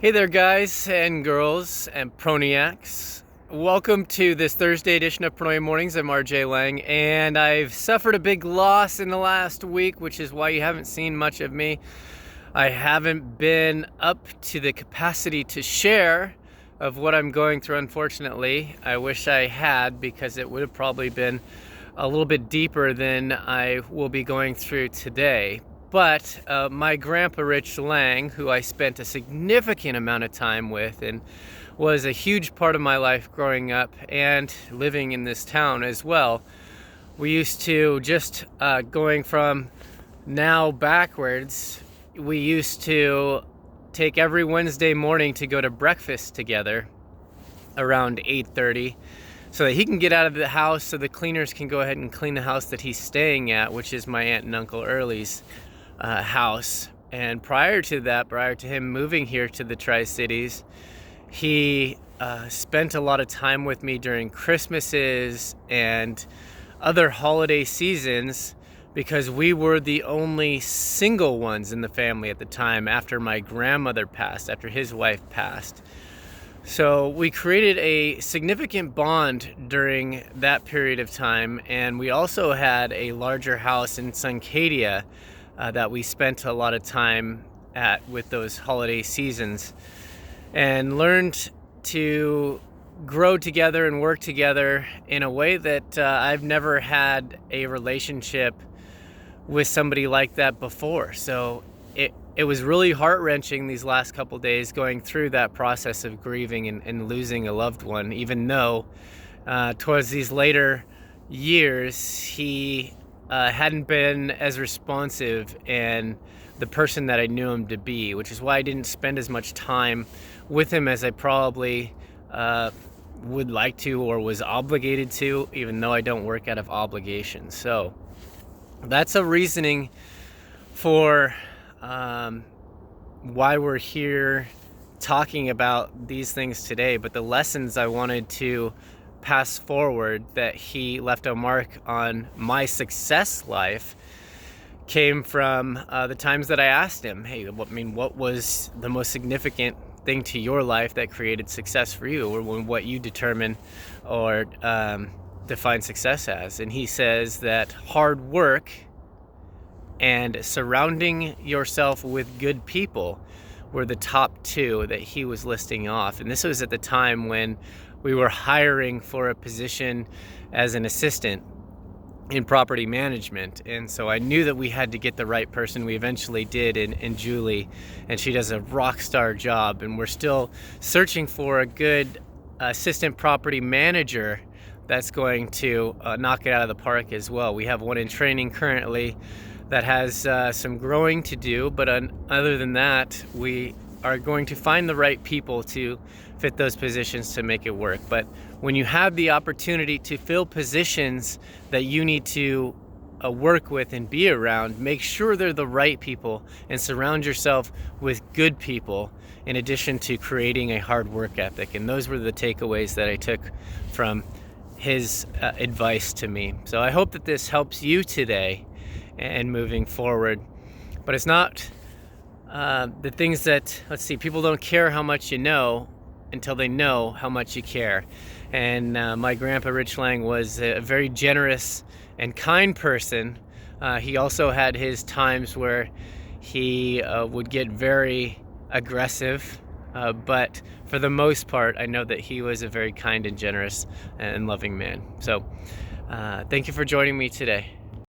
Hey there, guys and girls and proniacs. Welcome to this Thursday edition of Pronoia Mornings. I'm RJ Lange, and I've suffered a big loss in the last week, which is why you haven't seen much of me. I haven't been up to the capacity to share of what I'm going through, unfortunately. I wish I had, because it would have probably been a little bit deeper than I will be going through today. But my grandpa, Rich Lange, who I spent a significant amount of time with and was a huge part of my life growing up and living in this town as well, we used to just going from now backwards, we used to take every Wednesday morning to go to breakfast together around 8:30 so that he can get out of the house so the cleaners can go ahead and clean the house that he's staying at, which is my aunt and uncle Early's house. And prior to him moving here to the Tri-Cities, he spent a lot of time with me during Christmases and other holiday seasons, because we were the only single ones in the family at the time after my grandmother passed, after his wife passed. So we created a significant bond during that period of time, and we also had a larger house in Suncadia that we spent a lot of time at with those holiday seasons, and learned to grow together and work together in a way that I've never had a relationship with somebody like that before. So it was really heart-wrenching these last couple days going through that process of grieving and losing a loved one, even though towards these later years he hadn't been as responsive and the person that I knew him to be, which is why I didn't spend as much time with him as I probably would like to or was obligated to, even though I don't work out of obligation. So that's a reasoning for why we're here talking about these things today. But the lessons I wanted to pass forward that he left a mark on my success life came from the times that I asked him, hey, what was the most significant thing to your life that created success for you, or what you determine or define success as? And he says that hard work and surrounding yourself with good people were the top two that he was listing off. And this was at the time when we were hiring for a position as an assistant in property management. And so I knew that we had to get the right person. We eventually did in Julie, and she does a rock star job. And we're still searching for a good assistant property manager that's going to knock it out of the park as well. We have one in training currently that has some growing to do, but other than that, we are going to find the right people to fit those positions to make it work. But when you have the opportunity to fill positions that you need to work with and be around, make sure they're the right people and surround yourself with good people, in addition to creating a hard work ethic. And those were the takeaways that I took from his advice to me. So I hope that this helps you today and moving forward. But it's not the things that, people don't care how much you know until they know how much you care. And my grandpa, Rich Lange, was a very generous and kind person. He also had his times where he would get very aggressive, but for the most part, I know that he was a very kind and generous and loving man. So thank you for joining me today.